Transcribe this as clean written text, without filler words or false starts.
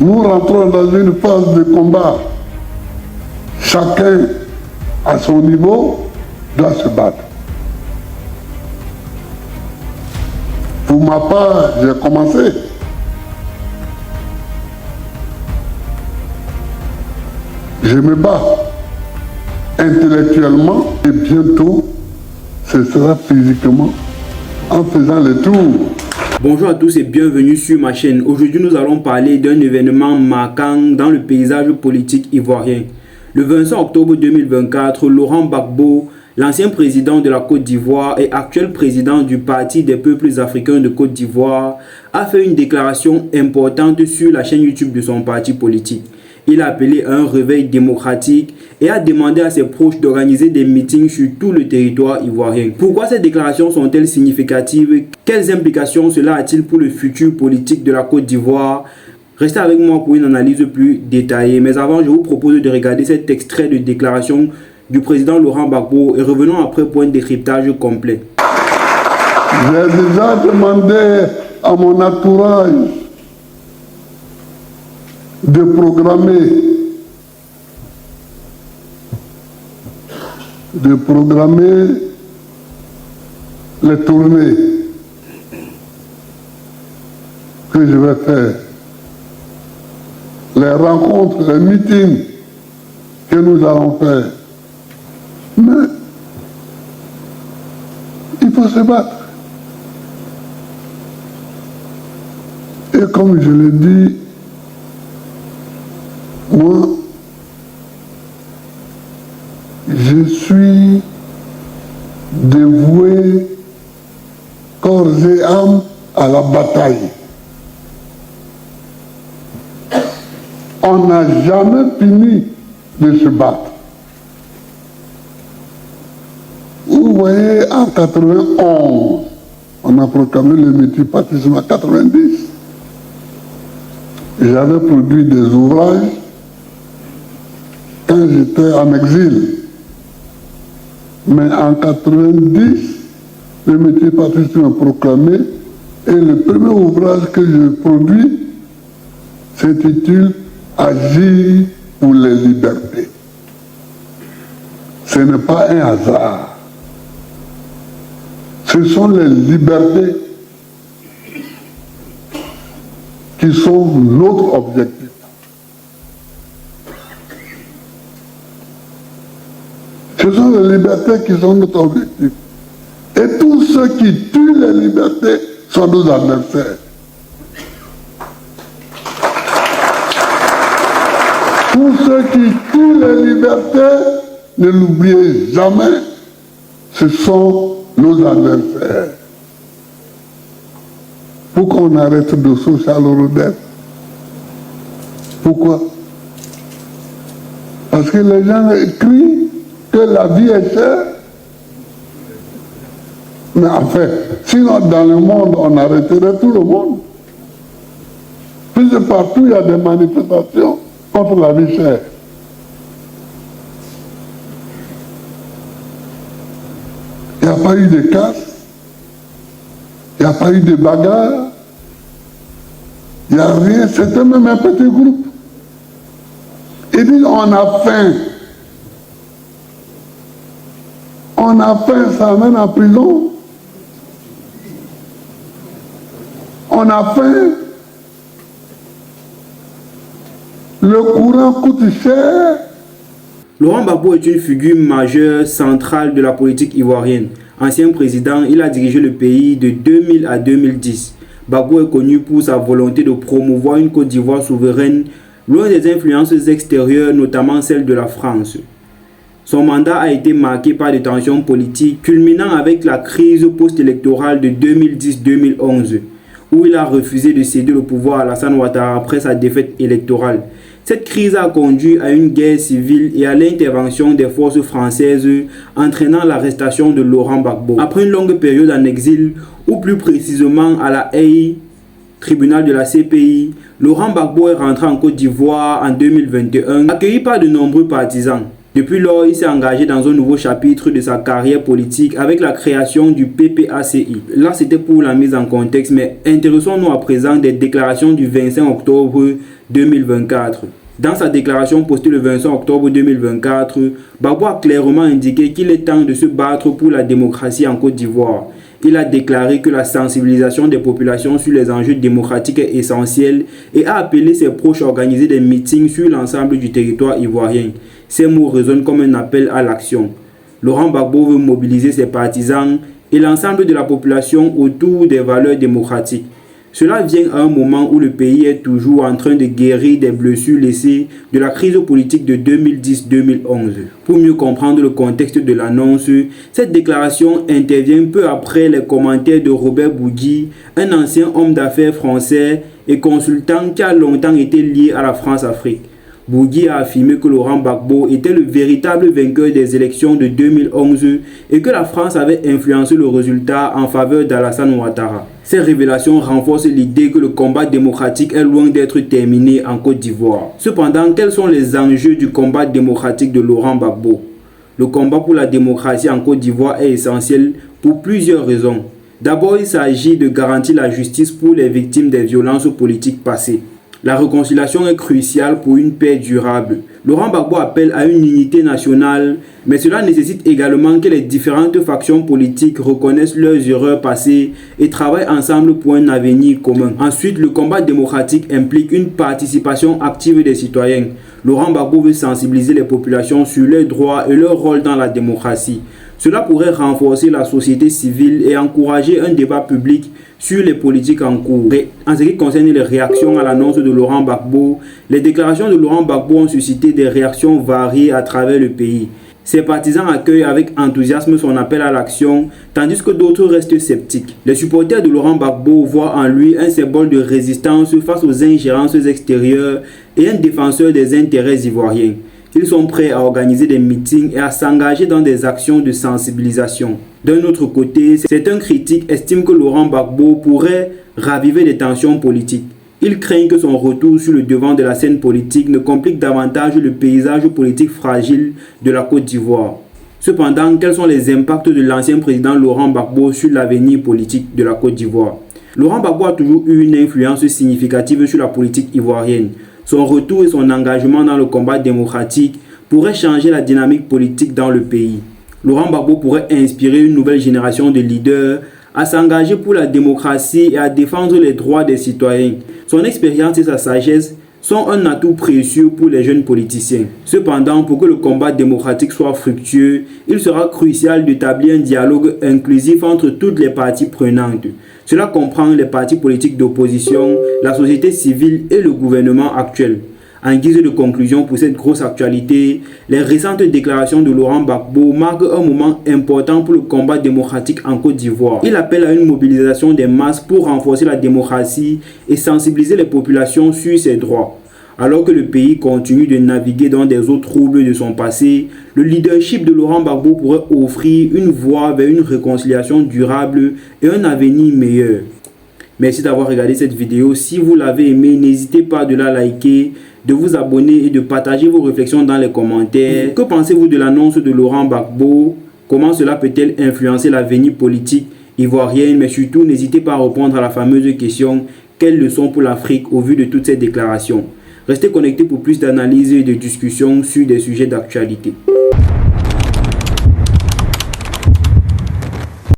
Nous rentrons dans une phase de combat. Chacun, à son niveau, doit se battre. Pour ma part, j'ai commencé. Je me bats intellectuellement et bientôt, ce sera physiquement en faisant le tour. Bonjour à tous et bienvenue sur ma chaîne. Aujourd'hui, nous allons parler d'un événement marquant dans le paysage politique ivoirien. Le 25 octobre 2024, Laurent Gbagbo, l'ancien président de la Côte d'Ivoire et actuel président du Parti des peuples africains de Côte d'Ivoire, a fait une déclaration importante sur la chaîne YouTube de son parti politique. Il a appelé à un réveil démocratique et a demandé à ses proches d'organiser des meetings sur tout le territoire ivoirien. Pourquoi ces déclarations sont-elles significatives? Quelles implications cela a-t-il pour le futur politique de la Côte d'Ivoire? Restez avec moi pour une analyse plus détaillée. Mais avant, je vous propose de regarder cet extrait de déclaration du président Laurent Gbagbo et revenons après pour un décryptage complet. J'ai déjà demandé à mon entourage de programmer les tournées que je vais faire, les rencontres, les meetings que nous allons faire. Mais il faut se battre. Et comme je l'ai dit, moi, je suis dévoué corps et âme à la bataille. On n'a jamais fini de se battre. Vous voyez, en 91, on a proclamé le multipartisme en 90. J'avais produit des ouvrages quand j'étais en exil. Mais en 90, le multipartisme est proclamé et le premier ouvrage que je produis s'intitule « Agir pour les libertés ». Ce n'est pas un hasard. Ce sont les libertés qui sont notre objectif. Ce sont les libertés qui sont notre objectif. Et tous ceux qui tuent les libertés sont nos adversaires. Tous ceux qui tuent les libertés, ne l'oubliez jamais, ce sont nos adversaires. Pourquoi on arrête de social Rodin? Pourquoi? Parce que les gens crient que la vie est chère. Mais en fait, sinon dans le monde, on arrêterait tout le monde. Puisque partout, il y a des manifestations contre la vie chère. Il n'y a pas eu de casse, il n'y a pas eu de bagarre, il n'y a rien, c'était même un petit groupe. Ils disent on a faim. On a faim, ça amène en prison. On a faim. Le courant coûte cher. Laurent Gbagbo est une figure majeure centrale de la politique ivoirienne. Ancien président, il a dirigé le pays de 2000 à 2010. Gbagbo est connu pour sa volonté de promouvoir une Côte d'Ivoire souveraine, loin des influences extérieures, notamment celles de la France. Son mandat a été marqué par des tensions politiques, culminant avec la crise post-électorale de 2010-2011, où il a refusé de céder le pouvoir à Alassane Ouattara après sa défaite électorale. Cette crise a conduit à une guerre civile et à l'intervention des forces françaises, entraînant l'arrestation de Laurent Gbagbo. Après une longue période en exil, ou plus précisément à la Haye, tribunal de la CPI, Laurent Gbagbo est rentré en Côte d'Ivoire en 2021, accueilli par de nombreux partisans. Depuis lors, il s'est engagé dans un nouveau chapitre de sa carrière politique avec la création du PPACI. Là, c'était pour la mise en contexte, mais intéressons-nous à présent des déclarations du 25 octobre 2024. Dans sa déclaration postée le 25 octobre 2024, Gbagbo a clairement indiqué qu'il est temps de se battre pour la démocratie en Côte d'Ivoire. Il a déclaré que la sensibilisation des populations sur les enjeux démocratiques est essentielle et a appelé ses proches à organiser des meetings sur l'ensemble du territoire ivoirien. Ces mots résonnent comme un appel à l'action. Laurent Gbagbo veut mobiliser ses partisans et l'ensemble de la population autour des valeurs démocratiques. Cela vient à un moment où le pays est toujours en train de guérir des blessures laissées de la crise politique de 2010-2011. Pour mieux comprendre le contexte de l'annonce, cette déclaration intervient peu après les commentaires de Robert Bougui, un ancien homme d'affaires français et consultant qui a longtemps été lié à la France-Afrique. Bougui a affirmé que Laurent Gbagbo était le véritable vainqueur des élections de 2011 et que la France avait influencé le résultat en faveur d'Alassane Ouattara. Ces révélations renforcent l'idée que le combat démocratique est loin d'être terminé en Côte d'Ivoire. Cependant, quels sont les enjeux du combat démocratique de Laurent Gbagbo? Le combat pour la démocratie en Côte d'Ivoire est essentiel pour plusieurs raisons. D'abord, il s'agit de garantir la justice pour les victimes des violences politiques passées. La réconciliation est cruciale pour une paix durable. Laurent Gbagbo appelle à une unité nationale, mais cela nécessite également que les différentes factions politiques reconnaissent leurs erreurs passées et travaillent ensemble pour un avenir commun. Ensuite, le combat démocratique implique une participation active des citoyens. Laurent Gbagbo veut sensibiliser les populations sur leurs droits et leur rôle dans la démocratie. Cela pourrait renforcer la société civile et encourager un débat public sur les politiques en cours. En ce qui concerne les réactions à l'annonce de Laurent Gbagbo, les déclarations de Laurent Gbagbo ont suscité des réactions variées à travers le pays. Ses partisans accueillent avec enthousiasme son appel à l'action, tandis que d'autres restent sceptiques. Les supporters de Laurent Gbagbo voient en lui un symbole de résistance face aux ingérences extérieures et un défenseur des intérêts ivoiriens. Ils sont prêts à organiser des meetings et à s'engager dans des actions de sensibilisation. D'un autre côté, certains critiques estiment que Laurent Gbagbo pourrait raviver des tensions politiques. Ils craignent que son retour sur le devant de la scène politique ne complique davantage le paysage politique fragile de la Côte d'Ivoire. Cependant, quels sont les impacts de l'ancien président Laurent Gbagbo sur l'avenir politique de la Côte d'Ivoire? Laurent Gbagbo a toujours eu une influence significative sur la politique ivoirienne. Son retour et son engagement dans le combat démocratique pourraient changer la dynamique politique dans le pays. Laurent Gbagbo pourrait inspirer une nouvelle génération de leaders à s'engager pour la démocratie et à défendre les droits des citoyens. Son expérience et sa sagesse sont un atout précieux pour les jeunes politiciens. Cependant, pour que le combat démocratique soit fructueux, il sera crucial d'établir un dialogue inclusif entre toutes les parties prenantes. Cela comprend les partis politiques d'opposition, la société civile et le gouvernement actuel. En guise de conclusion pour cette grosse actualité, les récentes déclarations de Laurent Gbagbo marquent un moment important pour le combat démocratique en Côte d'Ivoire. Il appelle à une mobilisation des masses pour renforcer la démocratie et sensibiliser les populations sur ses droits. Alors que le pays continue de naviguer dans des eaux troubles de son passé, le leadership de Laurent Gbagbo pourrait offrir une voie vers une réconciliation durable et un avenir meilleur. Merci d'avoir regardé cette vidéo. Si vous l'avez aimé, n'hésitez pas de la liker, de vous abonner et de partager vos réflexions dans les commentaires. Que pensez-vous de l'annonce de Laurent Gbagbo? Comment cela peut-elle influencer l'avenir politique ivoirien? Mais surtout, n'hésitez pas à répondre à la fameuse question: quelles leçons pour l'Afrique au vu de toutes ces déclarations? Restez connectés pour plus d'analyses et de discussions sur des sujets d'actualité.